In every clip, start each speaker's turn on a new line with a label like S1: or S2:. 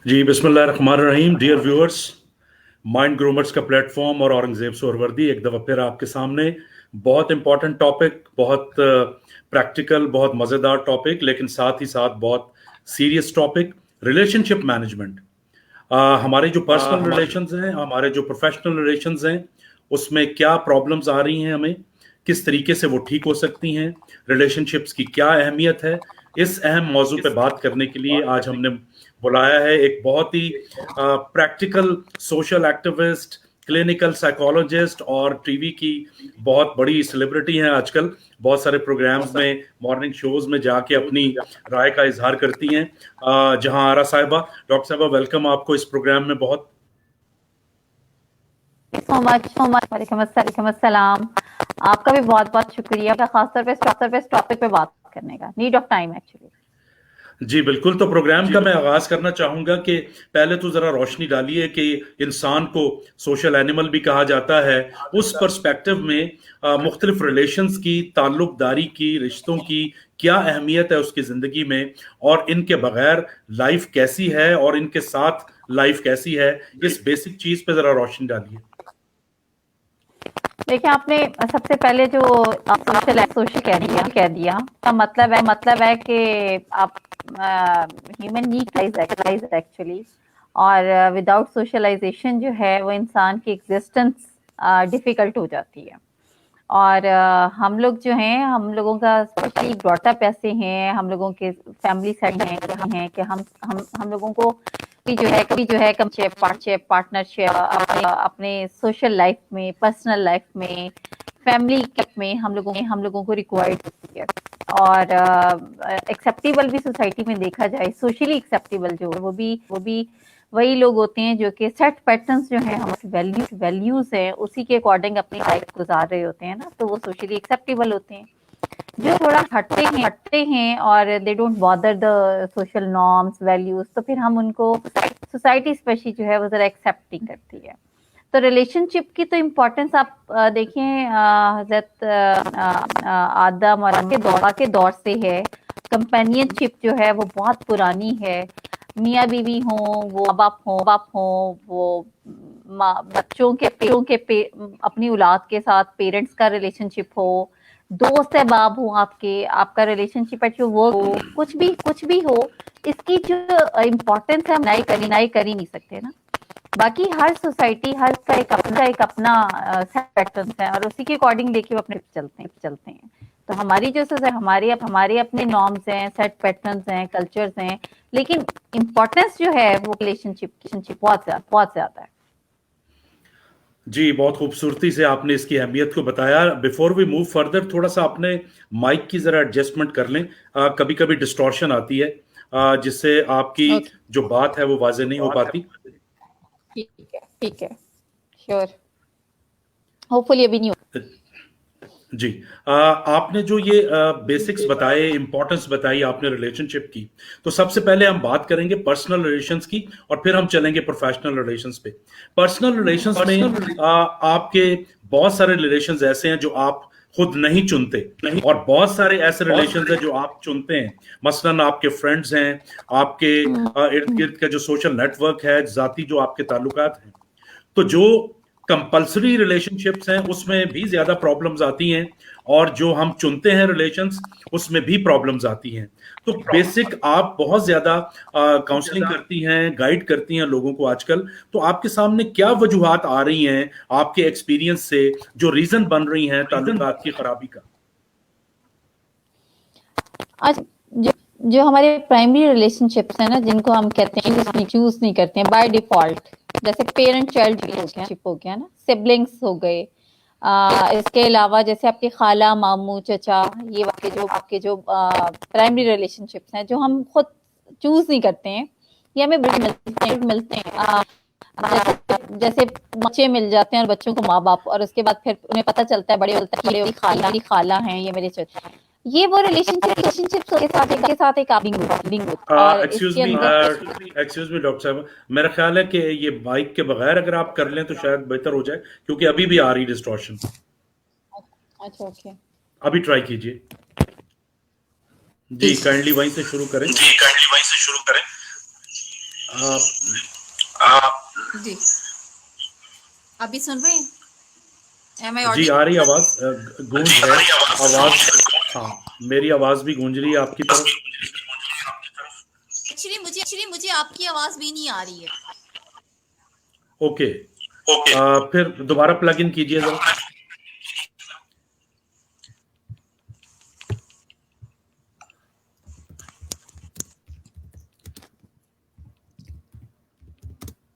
S1: जी बिस्मिल्लाहिर्रहमानिर्रहीम। Dear viewers, mind ग्रूमर्स का platform और औरंगजेब सोहरवर्दी एक दफ़ा फिर आपके सामने। बहुत इंपॉर्टेंट टॉपिक, बहुत प्रैक्टिकल, बहुत मज़ेदार टॉपिक, लेकिन साथ ही साथ बहुत सीरियस टॉपिक, रिलेशनशिप मैनेजमेंट। हमारे जो पर्सनल रिलेशंस हैं, हमारे जो प्रोफेशनल रिलेशंस हैं, उसमें क्या प्रॉब्लम्स आ रही हैं, हमें किस तरीके से वो ठीक हो सकती हैं, रिलेशनशिप्स की क्या अहमियत है। इस अहम मौजू पे बात करने के लिए आज हमने बुलाया है एक बहुत ही practical social activist, clinical psychologist और टीवी की बहुत बड़ी सेलिब्रिटी हैं आजकल। बहुत सारे प्रोग्राम्स में, मॉर्निंग शोज में जाके अपनी राय का इजहार करती हैं। जहां आरा साहिबा, डॉक्टर साहिबा, वेलकम आपको इस प्रोग्राम में। बहुत
S2: सो मच वालेकुम अस्सलाम। आपका भी बहुत बहुत शुक्रिया, खासतौर पे इस टॉपिक पे बात करने का। Need of time actually.
S1: जी बिल्कुल। तो प्रोग्राम का मैं आगाज करना चाहूंगा कि पहले तो जरा रोशनी डालिए कि इंसान को सोशल एनिमल भी कहा जाता है। उस पर्सपेक्टिव में मुख्तलिफ रिलेशंस की, ताल्लुकदारी की, रिश्तों की क्या अहमियत है उसकी जिंदगी में, और इनके बगैर लाइफ कैसी है और इनके साथ लाइफ कैसी है, इस बेसिक चीज पे जरा रोशनी डालिए।
S2: देखिए, आपने सबसे पहले जो सोशल कह दिया का मतलब है कि आप ह्यूमन नीड एक्चुअली, और विदाउट सोशलाइजेशन जो है वो इंसान की एग्जिस्टेंस डिफिकल्ट हो जाती है। और हम लोग जो हैं, हम लोगों का स्पेशली ब्रॉटअप ऐसे हैं, हम लोगों के फैमिली सेट हैं कि हम लोगों को कभी जो है पार्टनरशिप अपने सोशल लाइफ में, पर्सनल लाइफ में, फैमिली में हम लोगों को रिक्वायर्ड होती है। और एक्सेप्टेबल भी सोसाइटी में देखा जाए, सोशली एक्सेप्टेबल जो है वो भी वही लोग होते हैं जो कि सेट पैटर्न्स जो है, हमारे वैल्यूज है, उसी के अकॉर्डिंग अपनी लाइफ गुजार रहे होते हैं ना, तो वो सोशली एक्सेप्टेबल होते हैं। जो थोड़ा हटते हैं और they don't bother the social norms, values, तो फिर हम उनको सोसाइटी स्पेशली जो है वो जरा एक्सेप्टिंग करती है। तो रिलेशनशिप की तो इम्पोर्टेंस आप देखें, हजरत आदम और के दौर से है। कंपेनियनशिप जो है वो बहुत पुरानी है। मियाँ बीवी हो, वो बाप हो, वो बच्चों के अपनी औलाद के साथ पेरेंट्स का रिलेशनशिप हो, दोस्त अहबाब हो, आपका रिलेशनशिप एट योर वर्क हो, कुछ भी हो, इसकी जो इम्पोर्टेंस है हम नहीं कर ही नहीं सकते ना। बाकी हर सोसाइटी, हर का एक अपना सेट पैटर्न्स है, और उसी के अकॉर्डिंग देखिए वो अपने चलते हैं। तो हमारी जो हमारे अपने नॉर्म्स हैं, सेट पैटर्न्स हैं, कल्चर्स हैं, लेकिन इम्पोर्टेंस जो है वो रिलेशनशिप बहुत ज्यादा है।
S1: जी, बहुत खूबसूरती से आपने इसकी अहमियत को बताया। बिफोर वी मूव फर्दर, थोड़ा सा अपने माइक की जरा एडजस्टमेंट कर लें। कभी कभी डिस्टॉर्शन आती है, जिससे आपकी जो बात है वो वाजे नहीं हो पाती।
S2: ठीक है, श्योर, होपफुली अभी नहीं हो।
S1: जी, आपने जो ये बेसिक्स बताए, इंपॉर्टेंस बताई आपने रिलेशनशिप की, तो सबसे पहले हम बात करेंगे पर्सनल रिलेशंस की और फिर हम चलेंगे प्रोफेशनल रिलेशंस पे। पर्सनल रिलेशंस में आपके बहुत सारे रिलेशंस ऐसे हैं जो आप खुद नहीं चुनते, और बहुत सारे ऐसे रिलेशंस हैं जो आप चुनते हैं। मसलन आपके फ्रेंड्स हैं, आपके इर्द गिर्द का जो सोशल नेटवर्क है, जाती जो आपके ताल्लुकात हैं। तो जो कंपल्सरी रिलेशनशिप्स हैं उसमें भी ज्यादा प्रॉब्लम्स आती हैं, और जो हम चुनते हैं रिलेशंस उसमें भी प्रॉब्लम्स आती हैं। तो बेसिक आप बहुत ज्यादा काउंसलिंग करती हैं, गाइड करती हैं लोगों को आजकल। तो आपके सामने क्या वजूहात आ रही हैं आपके एक्सपीरियंस से, जो रीजन बन रही हैं ताल्लुकात की खराबी का?
S2: आज जो हमारे प्राइमरी रिलेशनशिप्स हैं ना, जिनको हम कहते हैं चूज नहीं करते हैं बाय डिफॉल्ट, जैसे पेरेंट चाइल्ड रिलेशनशिप हो गया ना, सिबलिंग्स हो गए, इसके अलावा जैसे आपके खाला, मामू, चचा, ये आपके जो प्राइमरी रिलेशनशिप्स हैं जो हम खुद चूज नहीं करते हैं, ये हमें मिलते हैं। जैसे बच्चे मिल जाते हैं और बच्चों को माँ बाप, और उसके बाद फिर उन्हें पता चलता है, बड़े होता है कि मेरी खाला हैं, ये मेरे चचा। ये वो रिलेशनशिप के साथ एक बॉन्डिंग होती है। और
S1: एक्सक्यूज मी डॉक्टर साहब, मेरा ख्याल है कि ये माइक के बगैर अगर आप कर लें तो शायद बेहतर हो जाए, क्योंकि अभी भी आ रही डिस्टॉर्शन।
S2: अच्छा, ओके,
S1: अभी ट्राई कीजिए। जी, काइंडली वहीं से शुरू करें।
S3: जी अभी सुन रहे हैं? Am I
S1: ji
S3: audible?
S1: आ रही आवाज, गूंज है आवाज। हाँ, मेरी आवाज भी गूंज रही है आपकी तरफ।
S3: एक्चुअली मुझे आपकी आवाज भी नहीं आ रही है।
S1: ओके, फिर दोबारा प्लग इन कीजिए जरा।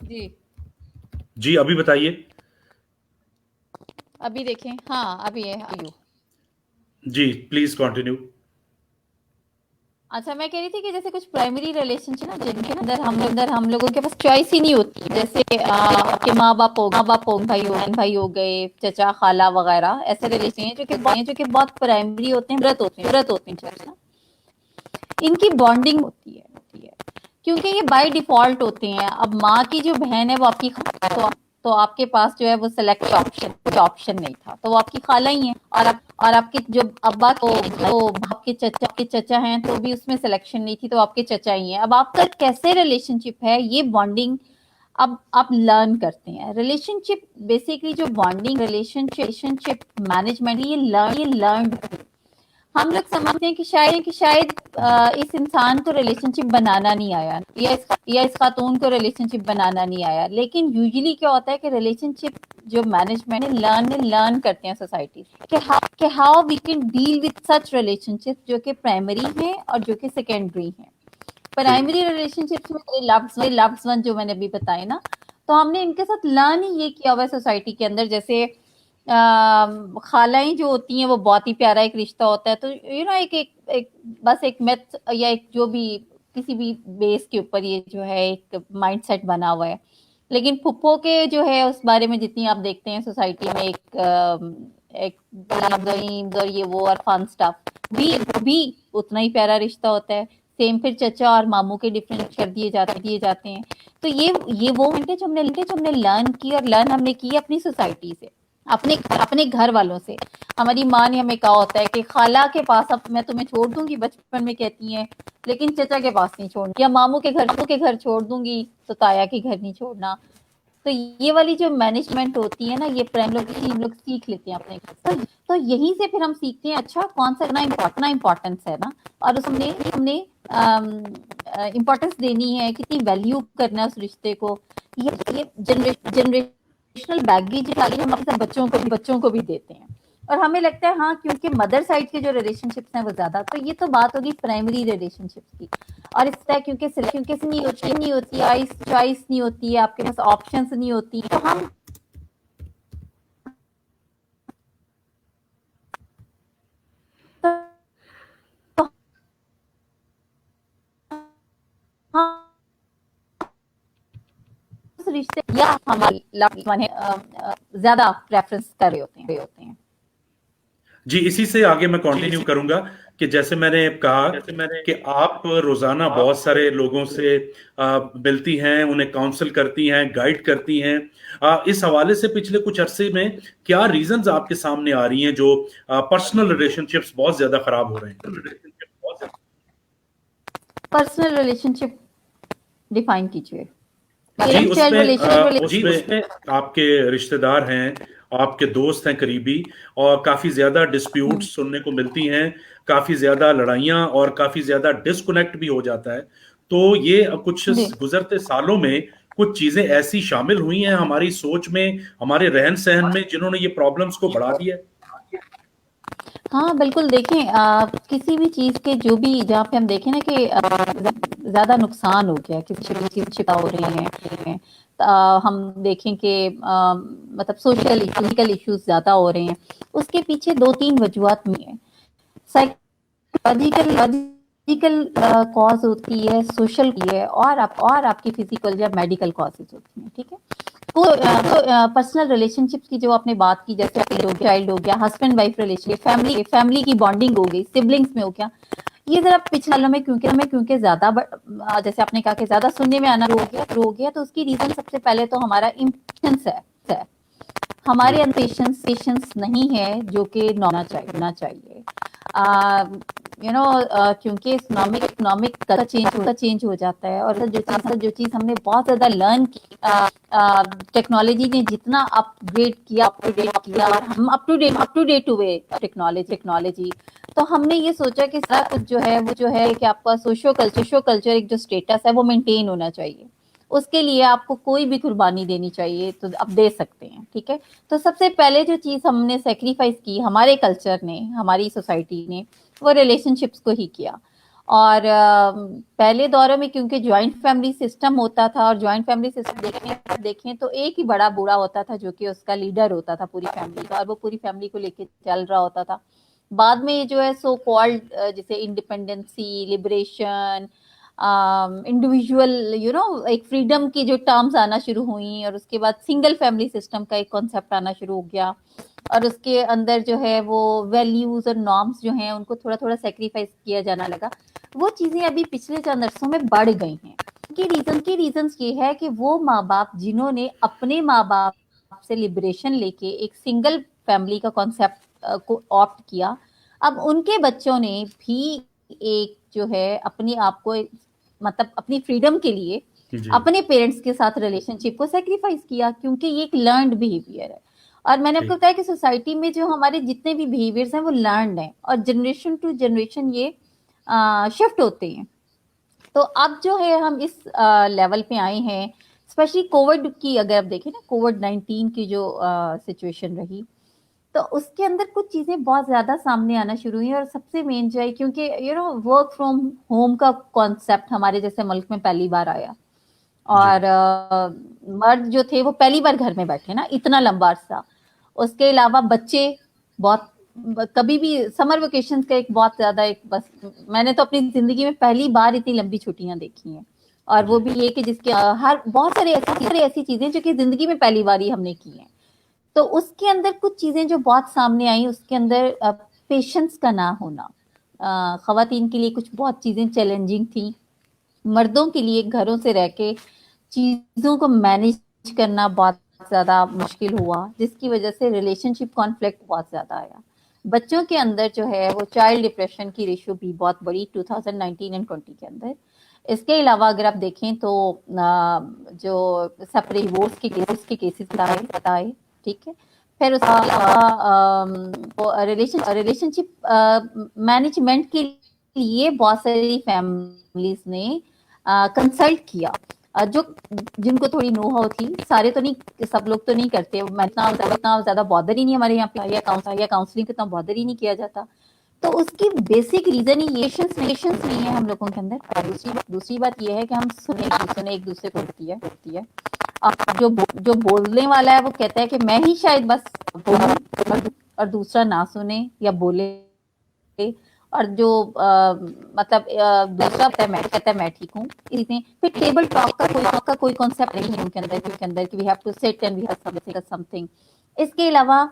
S3: जी
S1: जी अभी बताइए।
S3: अभी देखें, हाँ अभी है आयु।
S1: जी प्लीज कंटिन्यू।
S3: अच्छा, मैं कह रही थी कि जैसे कुछ प्राइमरी रिलेशनशिप ना जिनके अंदर हम लोगों के पास चॉइस ही नहीं होती, जैसे आपके माँ बाप हो, भाई हो गए, चचा खाला वगैरह, ऐसे रिलेशन हैं जो कि बहुत प्राइमरी होते हैं, व्रत होते हैं ना, इनकी बॉन्डिंग होती है क्योंकि ये बाय डिफॉल्ट होते हैं। अब माँ की जो बहन है वो आपकी तो आपके पास जो है वो सिलेक्ट ऑप्शन नहीं था, तो वो आपकी खाला ही है। और आपके जो अब्बा को आपके चचा हैं तो भी उसमें सिलेक्शन नहीं थी, तो आपके चचा ही हैं। अब आपका कैसे रिलेशनशिप है, ये बॉन्डिंग अब आप लर्न करते हैं। रिलेशनशिप बेसिकली जो बॉन्डिंग रिलेशनशिप मैनेजमेंट ये लर्न हम लोग समझते हैं कि शायद इस इंसान को रिलेशनशिप बनाना नहीं आया या इस खातून को रिलेशनशिप बनाना नहीं आया, लेकिन यूजुअली क्या होता है कि रिलेशनशिप जो मैनेजमेंट लर्न करते हैं सोसाइटी कि how we can deal with such relationship जो कि प्राइमरी हैं और जो कि सेकेंडरी हैं। प्राइमरी रिलेशनशिप में लव्ड वन जो मैंने अभी बताए ना, तो हमने इनके साथ लर्न ही ये किया हुआ है सोसाइटी के अंदर। जैसे खालाएं जो होती हैं वो बहुत ही प्यारा एक रिश्ता होता है, तो एक बस एक मेथ या एक जो भी किसी भी बेस के ऊपर ये जो है एक माइंडसेट बना हुआ है। लेकिन फुप्पो के जो है उस बारे में जितनी आप देखते हैं सोसाइटी में एक और ये वो और फन स्टफ भी उतना ही प्यारा रिश्ता होता है। सेम फिर चचा और मामू के डिफरेंस कर दिए जाते हैं। तो ये वो जो हमने लर्न की, और लर्न हमने की अपनी सोसाइटी से, अपने घर वालों से। हमारी माँ ने हमें कहा होता है कि खाला के पास अब मैं तुम्हें छोड़ दूंगी, बचपन में कहती हैं, लेकिन चचा के पास नहीं छोड़ना, या मामू के घर छोड़ दूंगी तो ताया के घर नहीं छोड़ना। तो ये वाली जो मैनेजमेंट होती है ना, ये हम लोग सीख लेते हैं अपने घर। तो यहीं से फिर हम सीखते हैं अच्छा कौन सा इतना इम्पोर्टेंस है ना, और उसमें हमने इम्पोर्टेंस देनी है, कितनी वैल्यू करना है उस रिश्ते को। ये जनरेशनल बैगेज हम अपने बच्चों को भी देते हैं। और हमें लगता है हाँ क्योंकि मदर साइड के जो रिलेशनशिप्स हैं वो ज्यादा, तो ये तो बात होगी प्राइमरी रिलेशनशिप्स की। और इस तरह क्योंकि नहीं होती चॉइस नहीं होती है, आपके पास ऑप्शंस नहीं होती, तो हम रिश्ते या हमारे ज्यादा प्रेफरेंस कर रहे होते हैं।
S1: जी इसी से आगे मैं कंटिन्यू करूंगा कि जैसे मैंने कहा कि आप रोजाना बहुत सारे लोगों से मिलती हैं, उन्हें काउंसल करती हैं, गाइड करती हैं। इस हवाले से पिछले कुछ अरसे में क्या रीजंस आपके सामने आ रही हैं जो पर्सनल रिलेशनशिप्स बहुत ज्यादा खराब हो रहे हैं?
S2: पर्सनल रिलेशनशिप डिफाइन कीजिए।
S1: जी उसमें आपके रिश्तेदार हैं, आपके दोस्त हैं करीबी, और काफी ज्यादा डिस्प्यूट सुनने को मिलती हैं, काफी ज्यादा लड़ाइयां और काफी ज्यादा डिस्कनेक्ट भी हो जाता है। तो ये कुछ गुजरते सालों में कुछ चीजें ऐसी शामिल हुई हैं हमारी सोच में, हमारे रहन सहन में, जिन्होंने ये प्रॉब्लम्स को बढ़ा दिया।
S2: हाँ बिल्कुल, देखें किसी भी चीज के जो भी जहाँ पे हम देखें ना कि ज्यादा नुकसान हो गया, किसी चीज छिपा हो रही है, हम देखें कि मतलब सोशल फिजिकल इश्यूज ज्यादा हो रहे हैं, उसके पीछे 2-3 वजूहत में है। साइकोलॉजिकल कॉज होती है, सोशल की है, और आपकी फिजिकल या मेडिकल कॉजेज होती हैं। ठीक है, तो पर्सनल रिलेशनशिप्स की जो आपने बात की, जैसे चाइल्ड हो गया, हस्बैंड वाइफ रिलेशनशिप, फैमिली की बॉन्डिंग हो गई, सिबलिंग्स में हो गया, ये जरा पिछले सालों में क्योंकि ज्यादा जैसे आपने कहा कि ज्यादा सुनने में आना हो गया, तो उसकी रीजन सबसे पहले तो हमारा इम्पेशंस है। हमारे अंदर पेशेंस नहीं है जो कि होना चाहिए।
S3: क्योंकि इकोनॉमिक का चेंज हो जाता है, और जो चीज हमने बहुत ज्यादा लर्न की, टेक्नोलॉजी ने जितना अपग्रेड किया और हम अप टू डेट हुए टेक्नोलॉजी, तो हमने ये सोचा कि सारा कुछ जो है कि आपका सोशो कल्चर एक जो स्टेटस है वो मेंटेन होना चाहिए, उसके लिए आपको कोई भी कुर्बानी देनी चाहिए तो आप दे सकते हैं, ठीक है। तो सबसे पहले जो चीज हमने सेक्रीफाइस की, हमारे कल्चर ने, हमारी सोसाइटी ने, वो रिलेशनशिप्स को ही किया। और पहले दौरों में क्योंकि ज्वाइंट फैमिली सिस्टम होता था, और ज्वाइंट फैमिली सिस्टम देखें तो एक ही बड़ा बूढ़ा होता था जो कि उसका लीडर होता था पूरी फैमिली का, और वो पूरी फैमिली को लेके चल रहा होता था। बाद में जो है सो कॉल्ड जैसे इंडिपेंडेंसी, लिबरेशन, इंडिविजुअल एक फ्रीडम की जो टर्म्स आना शुरू हुई, और उसके बाद सिंगल फैमिली सिस्टम का एक कॉन्सेप्ट आना शुरू हो गया, और उसके अंदर जो है वो वैल्यूज और नॉर्म्स जो हैं उनको थोड़ा थोड़ा सेक्रीफाइस किया जाना लगा। वो चीजें अभी पिछले चंद अरसों में बढ़ गई हैं। की रीजन ये है कि वो माँ बाप जिन्होंने अपने माँ बाप से लिबरेशन लेके एक सिंगल फैमिली का कॉन्सेप्ट को ऑप्ट किया, अब उनके बच्चों ने भी एक जो है अपने आप को, मतलब अपनी फ्रीडम के लिए अपने पेरेंट्स के साथ रिलेशनशिप को सेक्रीफाइस किया, क्योंकि ये एक लर्नड बिहेवियर है। और मैंने आपको बताया कि सोसाइटी में जो हमारे जितने भी बिहेवियर्स हैं वो लर्नड हैं, और जनरेशन टू जनरेशन ये शिफ्ट होते हैं। तो अब जो है हम इस लेवल पे आए हैं, स्पेशली कोविड की अगर आप देखें ना, कोविड-19 की जो सिचुएशन रही, तो उसके अंदर कुछ चीजें बहुत ज्यादा सामने आना शुरू हुई। और सबसे मेन जो है, क्योंकि वर्क फ्रॉम होम का कॉन्सेप्ट हमारे जैसे मुल्क में पहली बार आया, और मर्द जो थे वो पहली बार घर में बैठे ना इतना लंबा अरसा। उसके अलावा बच्चे बहुत, कभी भी समर वेकेशन का एक बहुत ज्यादा एक, बस मैंने तो अपनी जिंदगी में पहली बार इतनी लंबी छुट्टियां देखी हैं, और वो भी ये कि जिसके हर बहुत सारी ऐसी चीजें जो कि जिंदगी में पहली बार ही हमने की हैं। तो उसके अंदर कुछ चीजें जो बहुत सामने आई, उसके अंदर पेशेंस का ना होना, खवातीन के लिए कुछ बहुत चीजें चैलेंजिंग थी, मर्दों के लिए घरों से रह के चीजों को मैनेज करना बहुत ज्यादा मुश्किल हुआ, जिसकी वजह से रिलेशनशिप कॉन्फ्लिक्ट बहुत ज्यादा आया। बच्चों के अंदर जो है वो चाइल्ड डिप्रेशन की रेशियो भी बहुत बड़ी 2019 एंड 20 के अंदर। इसके अलावा अगर आप देखें तो जो सेपरेट डिवोर्स के केसेस बताए, ठीक है। फिर उसके अलावा रिलेशनशिप मैनेजमेंट के लिए बहुत सारी फैमिलीज ने कंसल्ट किया, जो जिनको थोड़ी नो हाउ थी, सारे तो नहीं, सब लोग तो नहीं करते, इतना ज्यादा बॉदर ही नहीं हमारे यहाँ पे, या काउंसलिंग इतना बॉदर ही नहीं किया जाता। तो उसकी बेसिक रीजन ही पेशेंस नहीं है हम लोगों के अंदर। दूसरी बात ये है कि हम सुने एक दूसरे को होती है। अब जो बोलने वाला है वो कहता है कि मैं ही शायद बस बोलूं, और दूसरा ना सुने या बोले, और जो मतलब दूसरा कहता है मैं ठीक हूँ। फिर टेबल टॉक का कोई कॉन्सेप्ट नहीं है उनके अंदर कि we have to sit and we have something. इसके अलावा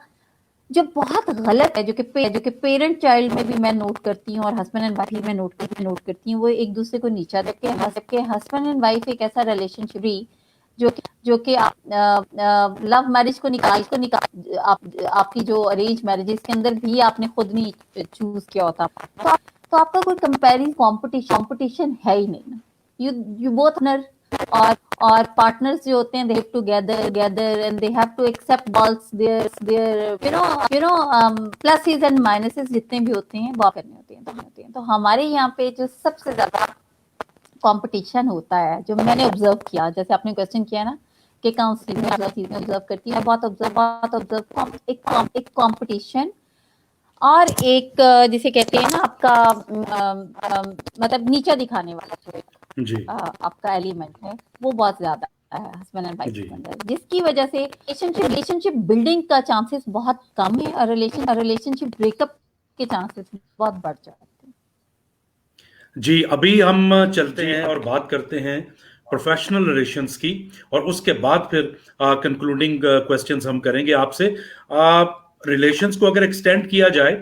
S3: जो बहुत गलत है, जो कि पेरेंट चाइल्ड में भी मैं नोट करती हूँ, और हस्बैंड एंड वाइफ में नोट करती हूँ, वो एक दूसरे को नीचा देख के हस्बैंड एंड वाइफ एक ऐसा रिलेशनशिप भी जो कि लव मैरिज को निकाल आपकी जो अरेंज मैरिजेस के अंदर भी आपने खुद नहीं चूज किया होता, तो आपका कोई कंपटीशन है ही नहीं। यू बोथ और पार्टनर्स जो होते हैं, they have to gather and they have to accept balls their pluses and minuses जितने भी होते हैं वो करने होते हैं। तो हमारे यहाँ पे जो सबसे ज्यादा कंपटीशन होता है, जो मैंने ऑब्जर्व किया, जैसे आपने क्वेश्चन किया ना कि काउंसलिंग में चीजें ऑब्जर्व करती है, बहुत ऑब्जर्व एक कंपटीशन, और एक जिसे कहते हैं ना आपका मतलब नीचा दिखाने वाला जी आपका एलिमेंट है, वो बहुत ज्यादा है हस्बैंड एंड वाइफ के अंदर, जिसकी वजह से रिलेशनशिप बिल्डिंग का चांसेस बहुत कम है, और रिलेशनशिप ब्रेकअप के चांसेस बहुत बढ़ जाते हैं।
S1: जी, अभी हम चलते हैं और बात करते हैं प्रोफेशनल रिलेशंस की, और उसके बाद फिर कंक्लूडिंग क्वेश्चंस हम करेंगे आपसे। रिलेशंस को अगर एक्सटेंड किया जाए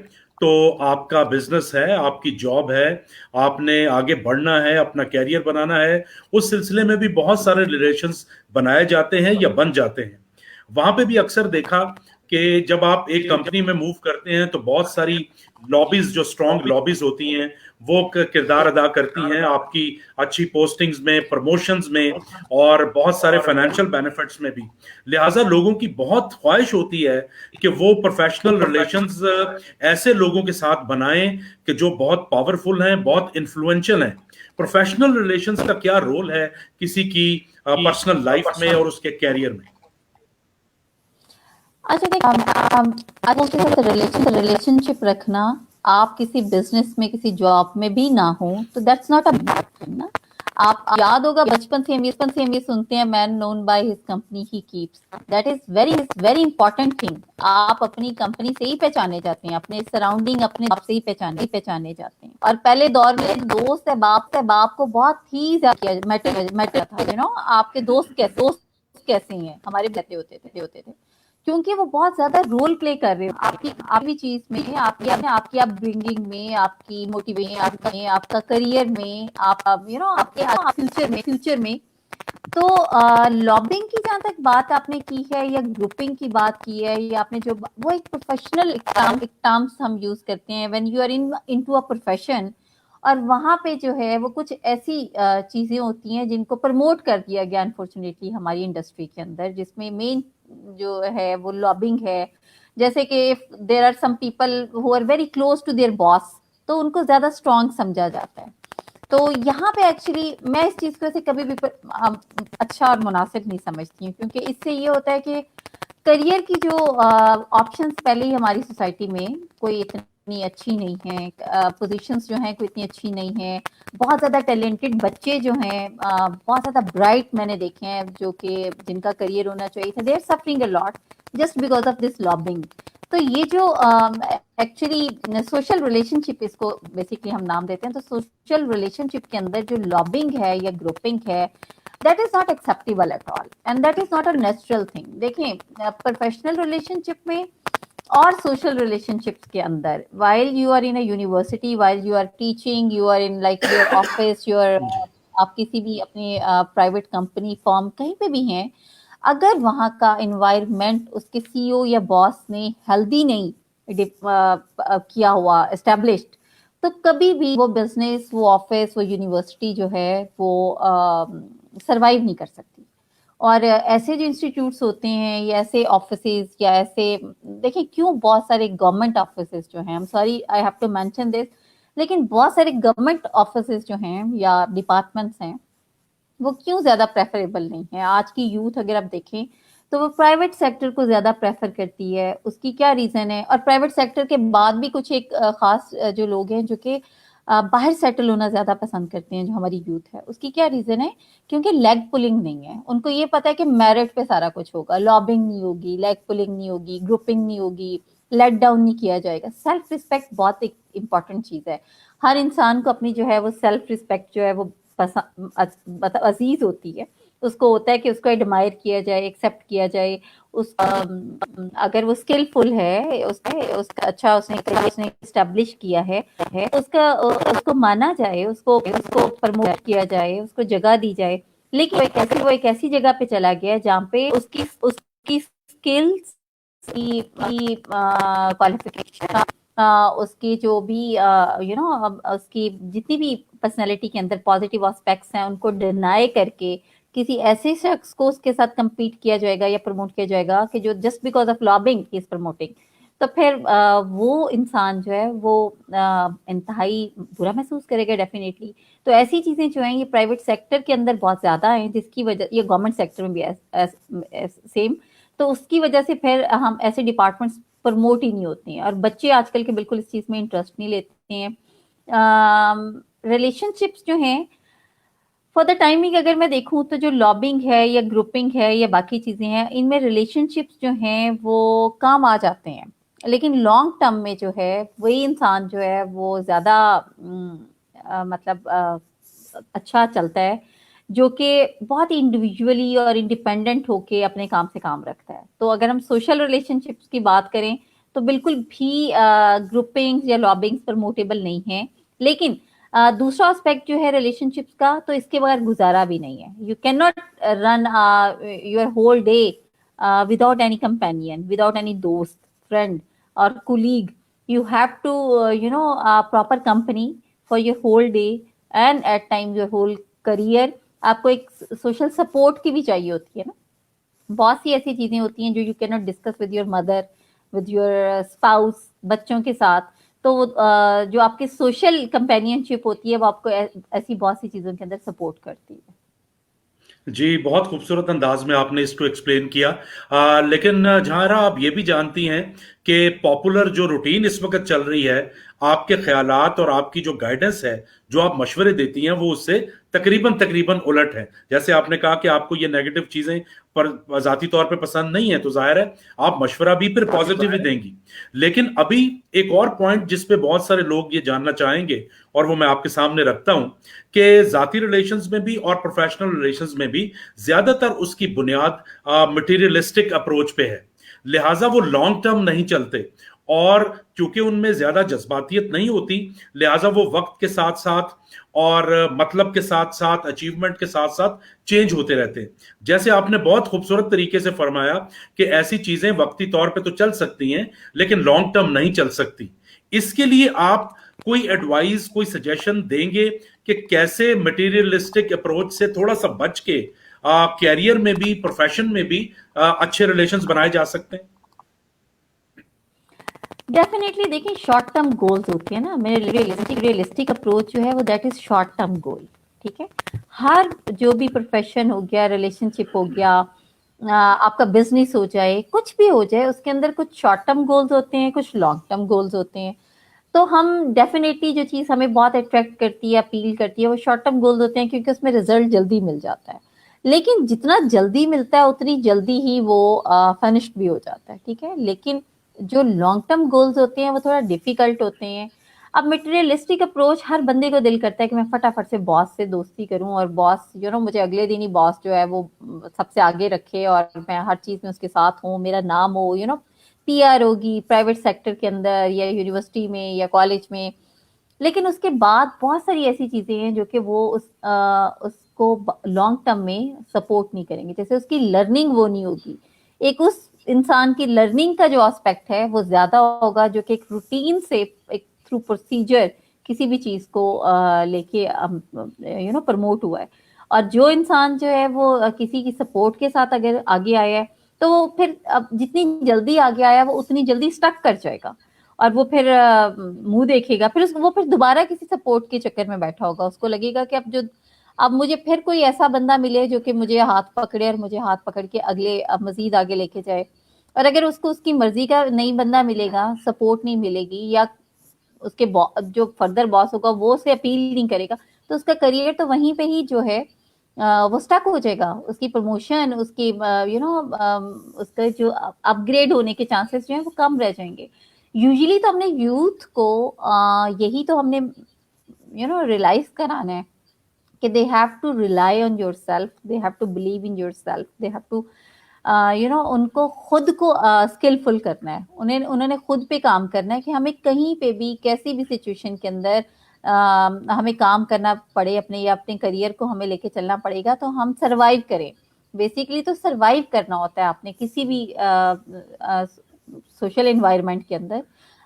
S1: तो आपका बिजनेस है, आपकी जॉब है, आपने आगे बढ़ना है, अपना कैरियर बनाना है, उस सिलसिले में भी बहुत सारे रिलेशंस बनाए जाते हैं या बन जाते हैं। वहां पे भी अक्सर देखा کہ جب آپ ایک کمپنی میں موو کرتے ہیں تو بہت ساری لابیز، جو اسٹرانگ لابیز ہوتی ہیں، وہ کردار ادا کرتی ہیں آپ کی اچھی پوسٹنگز میں، پروموشنز میں، اور بہت سارے فائنینشیل بینیفٹس میں بھی. لہٰذا لوگوں کی بہت خواہش ہوتی ہے کہ وہ پروفیشنل ریلیشنز ایسے لوگوں کے ساتھ بنائیں کہ جو بہت پاورفل ہیں، بہت انفلوئنشل ہیں. پروفیشنل ریلیشنز کا کیا رول ہے کسی کی پرسنل لائف میں اور اس کے کیریئر میں؟
S3: اچھا دیکھ، آپ کے ساتھ ریلیشن شپ رکھنا آپ کسی بزنس میں کسی جاب میں بھی نہ ہو تو that's not a bad thing نا. آپ یاد ہوگا بچپن سے ہم یہ سنتے ہیں man known by his company he keeps. That is very important thing. آپ اپنی کمپنی سے ہی پہچانے جاتے ہیں، اپنے سراؤنڈنگ اپنے آپ سے ہی پہچانے جاتے ہیں. اور پہلے دور میں دوست باپ کو بہت ہی زیادہ میٹر تھا. یو نو آپ کے دوست کیسے ہیں ہمارے بہتے ہوتے تھے کیونکہ وہ بہت زیادہ رول پلے کر رہے ہیں آپ کی چیز میں، آپ کی اپ برنگنگ میں، آپ کی موٹیویشن، آپ کا کریئر میں، آپ کے فیوچر میں. تو لابنگ کی جہاں تک بات آپ نے کی ہے یا گروپنگ کی بات کی ہے، یا آپ نے جو وہ ایک پروفیشنل ٹرمس ہم یوز کرتے ہیں when you are into a profession. اور وہاں پہ جو ہے وہ کچھ ایسی چیزیں ہوتی ہیں جن کو پروموٹ کر دیا گیا انفارچونیٹلی ہماری انڈسٹری کے اندر، جس میں مین جو ہے وہ لابنگ ہے. جیسے کہ there are some people who are very close to their boss, تو ان کو زیادہ اسٹرانگ سمجھا جاتا ہے. تو یہاں پہ ایکچولی میں اس چیز کو کبھی بھی اچھا اور مناسب نہیں سمجھتی ہوں، کیونکہ اس سے یہ ہوتا ہے کہ کریئر کی جو آپشنس پہلے ہی ہماری سوسائٹی میں کوئی اتنی اچھی نہیں ہیں، پوزیشنز جو ہیں کوئی اتنی اچھی نہیں ہیں. بہت زیادہ ٹیلنٹڈ بچے جو ہیں، بہت زیادہ برائٹ میں نے دیکھے ہیں جو کہ جن کا کریئر ہونا چاہیے تھا، they are suffering a lot just because of this lobbying. تو یہ جو ایکچولی سوشل ریلیشن شپ اس کو بیسکلی ہم نام دیتے ہیں، تو سوشل ریلیشن شپ کے اندر جو لابنگ ہے یا گروپنگ ہے، that is not acceptable at all and that is not a natural thing. دیکھیں پروفیشنل ریلیشن شپ میں اور سوشل ریلیشن شپس کے اندر while you are in a university, while you are teaching, you are in like your office, آپ کسی بھی اپنی private company form کہیں پہ بھی ہیں، اگر وہاں کا انوائرمنٹ اس کے سی او یا باس نے ہیلدی نہیں کیا ہوا اسٹیبلشڈ، تو کبھی بھی وہ بزنس، وہ آفس، وہ یونیورسٹی جو ہے وہ سروائیو نہیں کر سکتی. اور ایسے جو انسٹیٹیوٹس ہوتے ہیں یا ایسے آفسز یا ایسے، دیکھیں کیوں بہت سارے گورنمنٹ آفسز جو ہیں، sorry I have to mention this, لیکن بہت سارے گورنمنٹ آفسز جو ہیں یا ڈپارٹمنٹس ہیں وہ کیوں زیادہ پریفریبل نہیں ہیں. آج کی یوتھ اگر آپ دیکھیں تو وہ پرائیویٹ سیکٹر کو زیادہ پریفر کرتی ہے. اس کی کیا ریزن ہے؟ اور پرائیویٹ سیکٹر کے بعد بھی کچھ ایک خاص جو لوگ ہیں جو کہ باہر سیٹل ہونا زیادہ پسند کرتے ہیں، جو ہماری یوتھ ہے. اس کی کیا ریزن ہے؟ کیونکہ لیگ پولنگ نہیں ہے. ان کو یہ پتا ہے کہ میرٹ پہ سارا کچھ ہوگا، لابنگ نہیں ہوگی، لیگ پولنگ نہیں ہوگی، گروپنگ نہیں ہوگی، لیٹ ڈاؤن نہیں کیا جائے گا. سیلف ریسپیکٹ بہت ایک امپورٹنٹ چیز ہے. ہر انسان کو اپنی جو ہے وہ سیلف ریسپیکٹ جو ہے وہ عزیز ہوتی ہے. اس کو ہوتا ہے کہ اس کو ایڈمائر کیا جائے، ایکسیپٹ کیا جائے. اس اگر وہ اسکلفل ہے، اس کا اچھا اس نے اسٹیبلش کیا ہے، اس کو مانا جائے، اس کو پرموٹ کیا جائے، اس کو جگہ دی جائے. لیکن وہ ایک ایسی جگہ پہ چلا گیا جہاں پہ اس کی اسکلس کی کوالیفیکیشن، اس کی جو بھی اس کی جتنی بھی پرسنالٹی کے اندر پازیٹیو اسپیکٹس ہیں ان کو ڈینائی کر کے کسی ایسے شخص کو اس کے ساتھ کمپیٹ کیا جائے گا یا پروموٹ کیا جائے گا کہ جو just because of lobbying he is promoting, تو پھر وہ انسان جو ہے وہ انتہائی برا محسوس کرے گا ڈیفینیٹلی. تو ایسی چیزیں جو ہیں یہ پرائیویٹ سیکٹر کے اندر بہت زیادہ ہیں، جس کی وجہ، یہ گورنمنٹ سیکٹر میں بھی سیم. تو اس کی وجہ سے پھر ہم ایسے ڈپارٹمنٹس پروموٹ ہی نہیں ہوتے ہیں، اور بچے آج کل کے بالکل اس چیز میں انٹرسٹ نہیں لیتے ہیں. ریلیشن شپس جو ہیں فار دا ٹائمنگ اگر میں دیکھوں تو جو لابنگ ہے یا گروپنگ ہے یا باقی چیزیں ہیں، ان میں ریلیشن شپس جو ہیں وہ کام آ جاتے ہیں، لیکن لانگ ٹرم میں جو ہے وہی انسان جو ہے وہ زیادہ مطلب اچھا چلتا ہے، جو کہ بہت ہی انڈیویجولی اور انڈیپینڈنٹ ہو کے اپنے کام سے کام رکھتا ہے. تو اگر ہم سوشل ریلیشن شپس کی بات کریں تو بالکل بھی گروپنگ یا لابنگ پروموٹیبل نہیں ہے. لیکن دوسرا اسپیکٹ جو ہے ریلیشن شپس کا، تو اس کے بغیر گزارا بھی نہیں ہے. You can not run your whole day without any companion, without any dost, friend or colleague. You have to proper company for your whole day and at times your whole career. आपको एक social support की भी चाहिए होती है ना. बहुत सी ऐसी चीजें होती हैं जो you can not discuss with your mother, with your spouse, बच्चों के साथ. तो जो आपकी सोशल कंपेनियनशिप होती है वो आपको ऐसी बहुत सी चीजों के अंदर सपोर्ट करती है.
S1: जी, बहुत खूबसूरत अंदाज में आपने इसको एक्सप्लेन किया. लेकिन जहारा आप ये भी जानती हैं कि पॉपुलर जो रूटीन इस वक्त चल रही है, आपके ख्यालात और आपकी जो गाइडेंस है, जो आप मशवरे देती हैं, वो उससे तकरीबन उलट है. जैसे आपने कहा कि आपको ये नेगेटिव चीजें पर जाती तौर पे पसंद नहीं है, तो जाहिर है आप मशवरा भी फिर पॉजिटिव ही देंगी. लेकिन अभी एक और पॉइंट जिस पे बहुत सारे लोग ये जानना चाहेंगे और वो मैं आपके सामने रखता हूं कि जाती रिलेशंस में भी और प्रोफेशनल रिलेशंस में भी ज्यादातर उसकी बुनियाद मटेरियलिस्टिक अप्रोच पे है, लिहाजा वो लॉन्ग टर्म नहीं चलते. और क्योंकि उनमें ज्यादा जज्बातियत नहीं होती, लिहाजा वो वक्त के साथ साथ और मतलब के साथ साथ, अचीवमेंट के साथ साथ चेंज होते रहते हैं. जैसे आपने बहुत खूबसूरत तरीके से फरमाया कि ऐसी चीजें वक्ती तौर पे तो चल सकती हैं लेकिन लॉन्ग टर्म नहीं चल सकती. इसके लिए आप कोई एडवाइस, कोई सजेशन देंगे कि कैसे मटेरियलिस्टिक अप्रोच से थोड़ा सा बच के कैरियर में भी, प्रोफेशन में भी अच्छे रिलेशंस बनाए जा सकते हैं?
S3: डेफिनेटली. देखिए, शॉर्ट टर्म गोल्स होती है ना, मेरे रियलिस्टिक अप्रोच जो है वो that is short term goal. ठीक है, हर जो भी प्रोफेशन हो गया, रिलेशनशिप हो गया, आपका बिजनेस हो जाए, कुछ भी हो जाए, उसके अंदर कुछ शॉर्ट टर्म गोल्स होते हैं, कुछ लॉन्ग टर्म गोल्स होते हैं. तो हम डेफिनेटली जो चीज हमें बहुत अट्रैक्ट करती है, अपील करती है, वो शॉर्ट टर्म गोल्स होते हैं क्योंकि उसमें रिजल्ट जल्दी मिल जाता है. लेकिन जितना जल्दी मिलता है उतनी जल्दी ही वो फिनिश्ड भी हो जाता है. ठीक है, लेकिन जो लॉन्ग टर्म गोल्स होते हैं वो थोड़ा डिफिकल्ट होते हैं. अब मटेरियलिस्टिक अप्रोच, हर बंदे को दिल करता है कि मैं फटाफट से बॉस से दोस्ती करूं और बॉस मुझे अगले दिन ही बॉस जो है वो सबसे आगे रखे और मैं हर चीज में उसके साथ हूं, मेरा नाम हो, पीआर होगी प्राइवेट सेक्टर के अंदर या यूनिवर्सिटी में या कॉलेज में. लेकिन उसके बाद बहुत सारी ऐसी चीजें हैं जो कि वो उसको लॉन्ग टर्म में सपोर्ट नहीं करेंगे. जैसे उसकी लर्निंग वो नहीं होगी, एक उस इंसान की लर्निंग का जो एस्पेक्ट है वो ज्यादा होगा, जो कि एक रूटीन से, एक थ्रू प्रोसीजर किसी भी चीज को लेके प्रमोट हुआ है. और जो इंसान जो है वो किसी की सपोर्ट के साथ अगर आगे आया है तो वो फिर अब जितनी जल्दी आगे आया वो उतनी जल्दी स्टक कर जाएगा और वो फिर मुंह देखेगा, फिर वो फिर दोबारा किसी सपोर्ट के चक्कर में बैठा होगा. उसको लगेगा कि अब मुझे फिर कोई ऐसा बंदा मिले जो कि मुझे हाथ पकड़े और मुझे हाथ पकड़ के मजीद आगे लेके जाए. और अगर उसको उसकी मर्जी का नहीं बंदा मिलेगा, सपोर्ट नहीं मिलेगी या उसके जो फर्दर बॉस होगा वो उसे अपील नहीं करेगा, तो उसका करियर तो वहीं पे ही जो है वो स्टक हो जाएगा. उसकी प्रमोशन, उसकी उसका जो अपग्रेड होने के चांसेस जो है वो कम रह जाएंगे. यूजुअली तो हमने यूथ को यही तो हमने रियलाइज कराना है कि they have to rely on yourself, they have to believe in yourself, they have to उनको खुद को स्किलफुल करना है, उन्होंने खुद पे काम करना है कि हमें कहीं पे भी किसी भी सिचुएशन के अंदर हमें काम करना पड़े अपने या अपने करियर को हमें लेके चलना पड़ेगा तो हम सरवाइव करें. बेसिकली तो सरवाइव करना होता है आपने किसी भी सोशल एनवायरनमेंट के अंदर,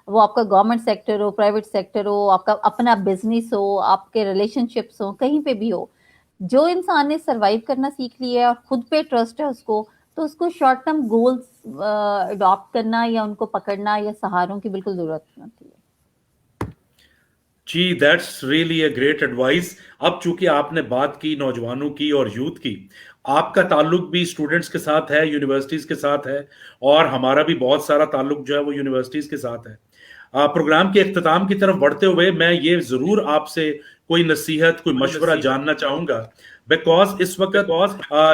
S3: वो आपका गवर्नमेंट सेक्टर हो, प्राइवेट सेक्टर हो, आपका अपना बिजनेस हो, आपके रिलेशनशिप्स हो, कहीं पे भी हो. जो इंसान ने सरवाइव करना सीख लिया है और खुद पे ट्रस्ट है उसको, तो उसको शॉर्ट टर्म गोल्स अडॉप्ट करना या उनको पकड़ना या सहारों की बिल्कुल जरूरत नहीं होती है.
S1: जी, that's really a great advice. अब चूंकि आपने बात की नौजवानों की और यूथ की, आपका ताल्लुक भी स्टूडेंट्स के साथ है, यूनिवर्सिटीज के साथ है और हमारा भी बहुत सारा ताल्लुक जो है वो यूनिवर्सिटीज के साथ है. प्रोग्राम के इख्तिताम की तरफ बढ़ते हुए मैं ये जरूर आपसे कोई नसीहत, कोई मशवरा जानना चाहूंगा, बिकॉज इस वक्त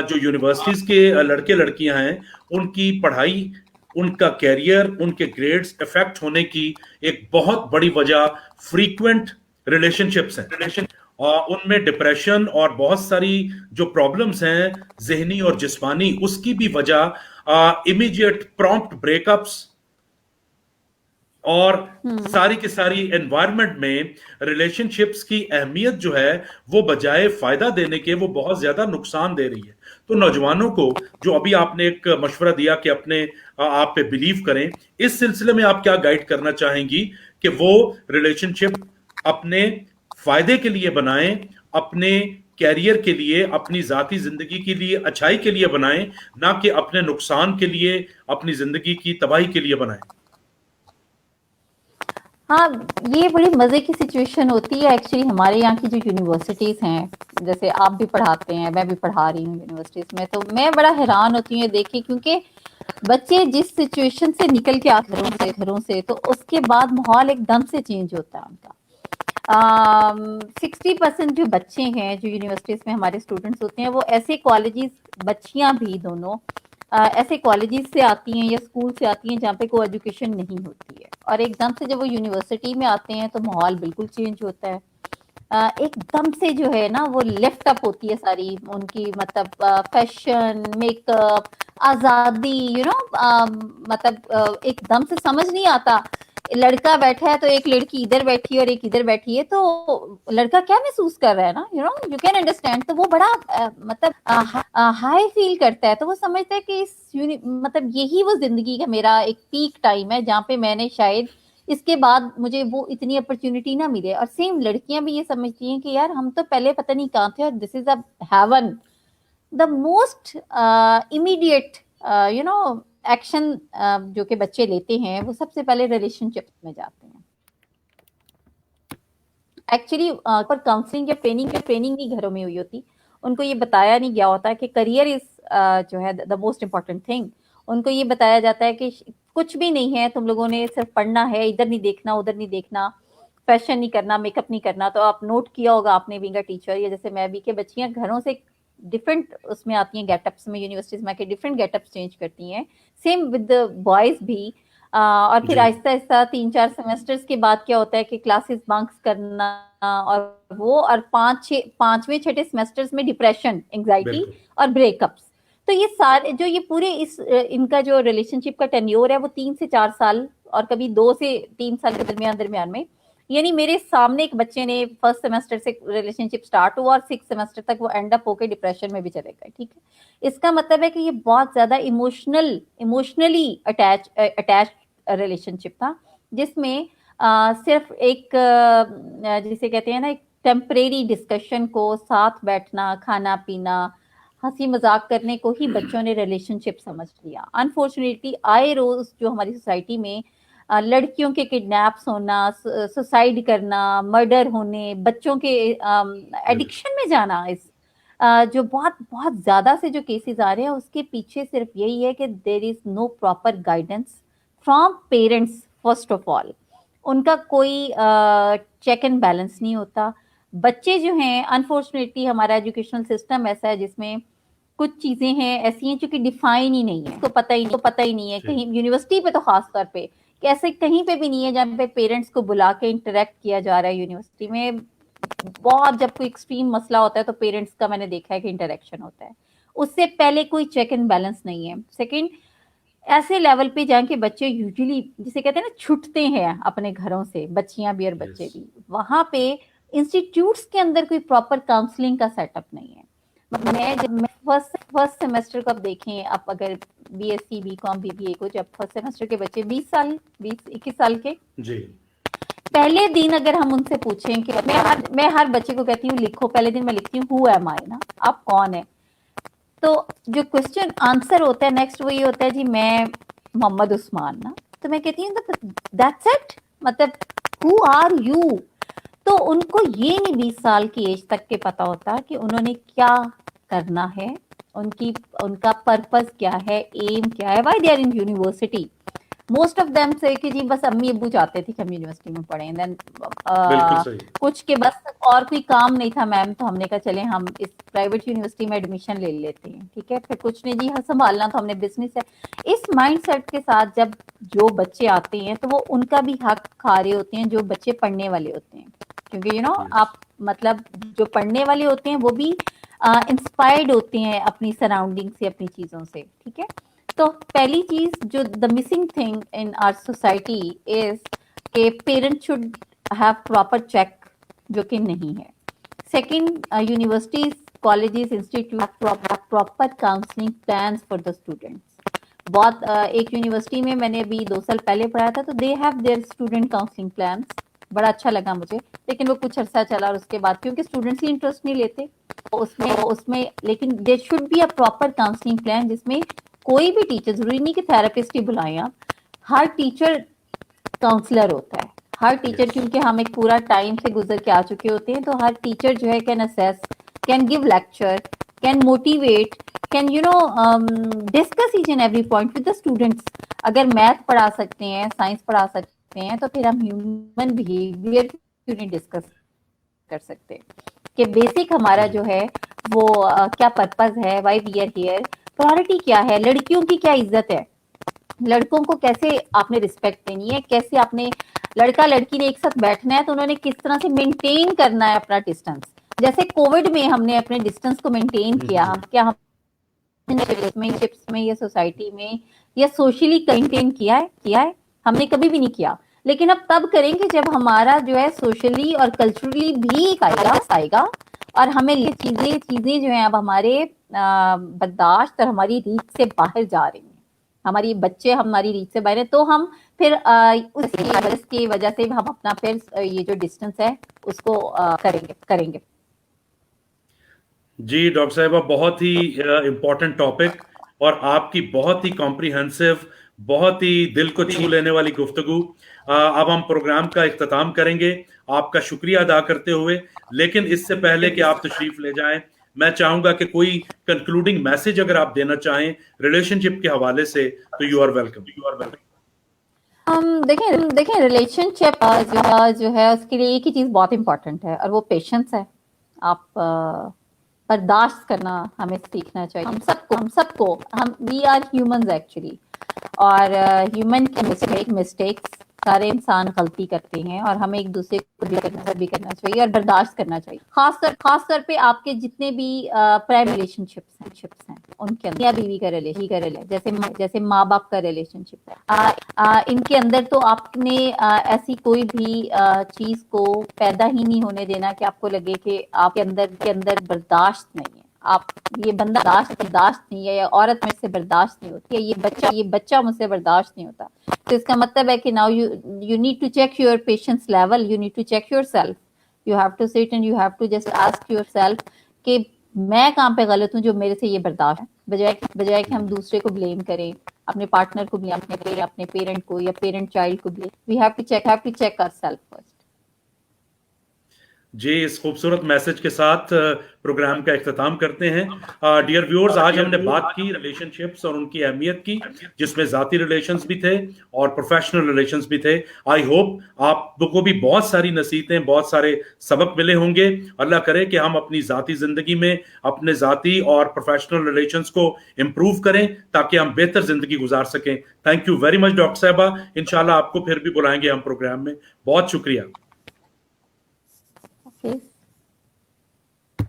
S1: जो यूनिवर्सिटीज के लड़के लड़कियां हैं उनकी पढ़ाई, उनका कैरियर, उनके ग्रेड्स इफेक्ट होने की एक बहुत बड़ी वजह फ्रीक्वेंट रिलेशनशिप्स हैं और उनमें डिप्रेशन और बहुत सारी जो प्रॉब्लम्स हैं जहनी और जिस्मानी, उसकी भी वजह इमीडिएट प्रॉम्प्ट ब्रेकअप्स اور ساری کی ساری انوائرمنٹ میں ریلیشنشپس کی اہمیت جو ہے وہ بجائے فائدہ دینے کے وہ بہت زیادہ نقصان دے رہی ہے. تو نوجوانوں کو جو ابھی آپ نے ایک مشورہ دیا کہ اپنے آپ پہ بلیو کریں, اس سلسلے میں آپ کیا گائیڈ کرنا چاہیں گی کہ وہ ریلیشن شپ اپنے فائدے کے لیے بنائیں, اپنے کیریئر کے لیے, اپنی ذاتی زندگی کے لیے اچھائی کے لیے بنائیں, نہ کہ اپنے نقصان کے لیے, اپنی زندگی کی تباہی کے لیے بنائیں؟
S3: ہاں یہ بڑی مزے کی سچویشن ہوتی ہے ایکچولی. ہمارے یہاں کی جو یونیورسٹیز ہیں, جیسے آپ بھی پڑھاتے ہیں, میں بھی پڑھا رہی ہوں یونیورسٹیز میں, تو میں بڑا حیران ہوتی ہوں یہ دیکھ کے, کیونکہ بچے جس سچویشن سے نکل کے آتے ہیں گھروں سے, تو اس کے بعد ماحول ایک دم سے چینج ہوتا ہے ان کا. 60% جو بچے ہیں جو یونیورسٹیز میں ہمارے اسٹوڈنٹس ہوتے ہیں, وہ ایسے کالجز, بچیاں بھی دونوں ایسے کالجز سے آتی ہیں یا اسکول سے آتی ہیں جہاں پہ کوئی ایجوکیشن نہیں ہوتی ہے, اور ایک دم سے جب وہ یونیورسٹی میں آتے ہیں تو ماحول بالکل چینج ہوتا ہے. ایک دم سے جو ہے نا وہ لفٹ اپ ہوتی ہے ساری ان کی, مطلب فیشن, میک اپ, آزادی, مطلب ایک دم سے سمجھ نہیں آتا. لڑکا بیٹھا ہے تو ایک لڑکی ادھر بیٹھی ہے اور ایک ادھر بیٹھی ہے, تو لڑکا کیا محسوس کر رہا ہے نا, یو کین انڈرسٹینڈ. تو وہ بڑا مطلب ہائی فیل کرتا ہے, تو وہ سمجھتا ہے کہ مطلب یہی وہ زندگی کا میرا ایک پیک ٹائم ہے جہاں پہ میں نے شاید اس کے بعد مجھے وہ اتنی اپرچونٹی نہ ملے. اور سیم لڑکیاں بھی یہ سمجھتی ہیں کہ یار ہم تو پہلے پتہ نہیں کہاں تھے, اور this is a heaven. The most immediate action جو کہ بچے لیتے ہیں وہ سب سے پہلے ریلیشن شپ میں جاتے ہیں. ایکچولی پر کاؤنسلنگ یا ٹریننگ نہیں گھروں میں ہوئی ہوتی, ان کو یہ بتایا نہیں گیا ہوتا کہ کریئر از جو ہے دا موسٹ امپورٹنٹ تھنگ. ان کو یہ بتایا جاتا ہے کہ کچھ بھی نہیں ہے, تم لوگوں نے صرف پڑھنا ہے, ادھر نہیں دیکھنا ادھر نہیں دیکھنا, فیشن نہیں کرنا, میک اپ نہیں کرنا. تو آپ نوٹ کیا ہوگا آپ نے بینگ اے ٹیچر, یا جیسے میں بھی, کہ بچیاں گھروں سے ڈفرینٹ اس میں آتی ہیں گیٹ اپس میں, یونیورسٹیز میں کے ڈفرینٹ گیٹ اپس چینج کرتی ہیں. سیم ود بوائز بھی. اور پھر آہستہ آہستہ 3-4 سیمسٹرز کے بعد کیا ہوتا ہے کہ کلاسز بنکس کرنا, اور وہ اور 5ویں 6ٹھے سیمسٹرز میں ڈپریشن, انگزائٹی اور بریک اپس. تو یہ سارے جو یہ پورے ان کا جو ریلیشن شپ کا ٹینیور ہے وہ 3 سے 4 سال اور کبھی 2 سے 3 سال کے درمیان میں. یعنی میرے سامنے ایک بچے نے فرسٹ سیمسٹر سے ریلیشن شپ سٹارٹ ہوا اور 6 سیمسٹر تک وہ اینڈ اپ ہو کے ڈپریشن میں بھی چلے گئے. ٹھیک ہے, اس کا مطلب ہے کہ یہ بہت زیادہ ایموشنلی اٹیچ ریلیشن شپ تھا, جس میں صرف ایک جسے کہتے ہیں نا ایک ٹیمپریری ڈسکشن کو, ساتھ بیٹھنا, کھانا پینا, ہنسی مذاق کرنے کو ہی بچوں نے ریلیشن شپ سمجھ لیا. انفارچونیٹلی آئے روز جو ہماری سوسائٹی میں لڑکیوں کے کڈنیپس ہونا, سوسائڈ کرنا, مرڈر ہونے, بچوں کے ایڈکشن میں جانا, اس جو بہت بہت زیادہ سے جو کیسز آ رہے ہیں, اس کے پیچھے صرف یہی ہے کہ there is no proper guidance from parents. First of all ان کا کوئی چیک اینڈ بیلنس نہیں ہوتا. بچے جو ہیں, انفارچونیٹلی ہمارا ایجوکیشنل سسٹم ایسا ہے جس میں کچھ چیزیں ہیں ایسی ہیں جو کہ ڈیفائن ہی نہیں ہے, تو پتہ ہی نہیں ہے. کہیں یونیورسٹی پہ تو خاص طور پہ کہ ایسے کہیں پہ بھی نہیں ہے جہاں پہ پیرنٹس کو بلا کے انٹریکٹ کیا جا رہا ہے. یونیورسٹی میں بہت جب کوئی ایکسٹریم مسئلہ ہوتا ہے تو پیرنٹس کا میں نے دیکھا ہے کہ انٹریکشن ہوتا ہے, اس سے پہلے کوئی چیک اینڈ بیلنس نہیں ہے. سیکنڈ, ایسے لیول پہ جہاں کے بچے یوزلی جسے کہتے ہیں نا چھٹتے ہیں اپنے گھروں سے, بچیاں بھی اور بچے بھی, وہاں پہ انسٹیٹیوٹس کے اندر کوئی پراپر کاؤنسلنگ کا سیٹ اپ نہیں ہے. میں فرسٹ سیمسٹر کو اب دیکھیں, آپ اگر B S C, B com, B B A کو, جب فرسٹ سیمسٹر کے بچے 20-21 سال کے,
S1: جی,
S3: پہلے دن اگر ہم ان سے پوچھیں کہ میں ہر بچے کو کہتی ہوں لکھو, پہلے دن میں لکھتی ہوں ہو ایم آئی, نا آپ کون ہیں, تو جو کوسچن آنسر ہوتا ہے نیکسٹ وہ یہ ہوتا ہے جی میں محمد عثمان, نا. تو میں کہتی ہوں دیٹس اٹ, مطلب ہو آر یو. تو ان کو یہ نہیں 20 سال کی ایج تک کے پتا ہوتا کہ انہوں نے کیا کرنا ہے, ان کا پرپز کیا ہے, ایم کیا ہے, why they are in university. Most of them سے کہ جی بس امی ابو چاہتے تھے کہ ہم یونیورسٹی میں پڑھیں, دین کچھ کے بس اور کوئی کام نہیں تھا میم, تو ہم نے کہا چلیں ہم اس پرائیویٹ یونیورسٹی میں ایڈمیشن لے لیتے ہیں. ٹھیک ہے, پھر کچھ نے جی سنبھالنا تو ہم نے بزنس ہے. اس مائنڈ سیٹ کے ساتھ جب جو بچے آتے ہیں تو وہ ان کا بھی حق کھا رہے ہوتے ہیں جو بچے پڑھنے والے ہوتے ہیں, کیونکہ آپ مطلب جو پڑھنے والے ہوتے ہیں وہ بھی انسپائرڈ ہوتے ہیں اپنی سراؤنڈنگ سے, اپنی چیزوں سے. ٹھیک ہے, तो पहली चीज जो the missing thing in our society is कि parents should have proper check, जो कि नहीं है. Second, universities, colleges, institute proper counselling plans for the students. बहुत एक यूनिवर्सिटी में मैंने अभी 2 साल पहले पढ़ा था, तो they have their student counselling plans. बड़ा अच्छा लगा मुझे, लेकिन वो कुछ अरसा चला और उसके बाद क्योंकि स्टूडेंट्स ही इंटरेस्ट नहीं लेते उसमें लेकिन there should be a proper counselling plan, जिसमें कोई भी टीचर, जरूरी नहीं कि थेरेपिस्ट ही बुलाएं आप, हर टीचर काउंसलर होता है. हर टीचर, क्योंकि हम एक पूरा टाइम से गुजर के आ चुके होते हैं, तो हर टीचर जो है can assess, can give lecture, can motivate, can discuss each and every point with the students. अगर मैथ पढ़ा सकते हैं, साइंस पढ़ा सकते हैं, तो फिर हम ह्यूमन बिहेवियर क्यों नहीं डिस्कस कर सकते कि बेसिक हमारा जो है वो क्या पर्पस है, why we are here, priority क्या है, लड़कियों की क्या इज्जत है, लड़कों को कैसे आपने रिस्पेक्ट देनी है, कैसे आपने लड़का लड़की ने एक साथ बैठना है तो उन्होंने किस तरह से मेंटेन करना है अपना डिस्टेंस. जैसे कोविड में हमने अपने डिस्टेंस को मेंटेन किया, क्या हम रिलेशनशिप्स में या सोसाइटी में या सोशली मेंटेन किया है? हमने कभी भी नहीं किया. लेकिन अब तब करेंगे जब हमारा जो है सोशली और कल्चरली भी एक आएगा और हमें ये चीजें जो है अब हमारे बर्दाश्त और हमारी रीच से बाहर जा रही हैं. हमारी बच्चे हमारी रीच से बाहर है, तो हम फिर उसकी वजह से हम अपना फिर ये जो डिस्टेंस है उसको करेंगे.
S1: जी डॉक्टर साहिबा, बहुत ही इम्पोर्टेंट टॉपिक और आपकी बहुत ही कॉम्प्रिहेंसिव, बहुत ही दिल को छू लेने वाली गुफ्तगू. अब हम प्रोग्राम का इख्तिताम करेंगे आपका शुक्रिया अदा करते हुए, लेकिन इससे पहले कि आप तशरीफ ले जाएं, मैं चाहूंगा कि कोई कंक्लूडिंग मैसेज अगर आप देना चाहें रिलेशनशिप के हवाले से, तो यू आर वेलकम.
S3: देखें रिलेशनशिप जो है उसके लिए एक ही चीज बहुत इंपॉर्टेंट है और वो पेशेंस है. आप बर्दाश्त करना हमें सीखना चाहिए. हम सबको वी आर ह्यूमंस एक्चुअली, और ह्यूमन के मिस्टेक्स, सारे इंसान गलती करते हैं और हमें एक दूसरे को भी करना चाहिए और बर्दाश्त करना चाहिए. खास तौर पे आपके जितने भी प्राइम रिलेशनशिप्स हैं उनके अंदर, या बीवी का रिलेशन, जैसे माँ बाप का रिलेशनशिप है, इनके अंदर तो आपने ऐसी कोई भी चीज को पैदा ही नहीं होने देना कि आपको लगे कि आपके अंदर बर्दाश्त नहीं है, आप ये बंदा बर्दाश्त नहीं है, या औरत मुझसे बर्दाश्त नहीं होती है, ये बच्चा मुझसे बर्दाश्त नहीं होता. तो इसका मतलब है कि now you need to check your patience level, you need to check yourself, you have to sit and you have to just ask yourself कि मैं कहाँ पे गलत हूँ जो मेरे से ये बर्दाश्त है, बजाय कि हम दूसरे को ब्लेम करें, अपने पार्टनर को ब्लेम, अपने पेरेंट को या पेरेंट चाइल्ड को blame. We have to check ourselves first.
S1: जी, इस खूबसूरत मैसेज के साथ प्रोग्राम का इख्तिताम करते हैं. डियर व्यूअर्स, आज हमने बात की रिलेशनशिप्स और उनकी अहमियत की, जिसमें ज़ाती रिलेशंस भी थे और प्रोफेशनल रिलेशंस भी थे. आई होप आपको भी बहुत सारी नसीहतें, बहुत सारे सबक मिले होंगे. अल्लाह करे कि हम अपनी ज़ाती ज़िंदगी में अपने ज़ाती और प्रोफेशनल रिलेशंस को इम्प्रूव करें ताकि हम बेहतर ज़िंदगी गुजार सकें. Thank you very much doctor साहिबा. इंशाल्लाह आपको फिर भी बुलाएंगे हम प्रोग्राम में. बहुत शुक्रिया.
S3: Okay.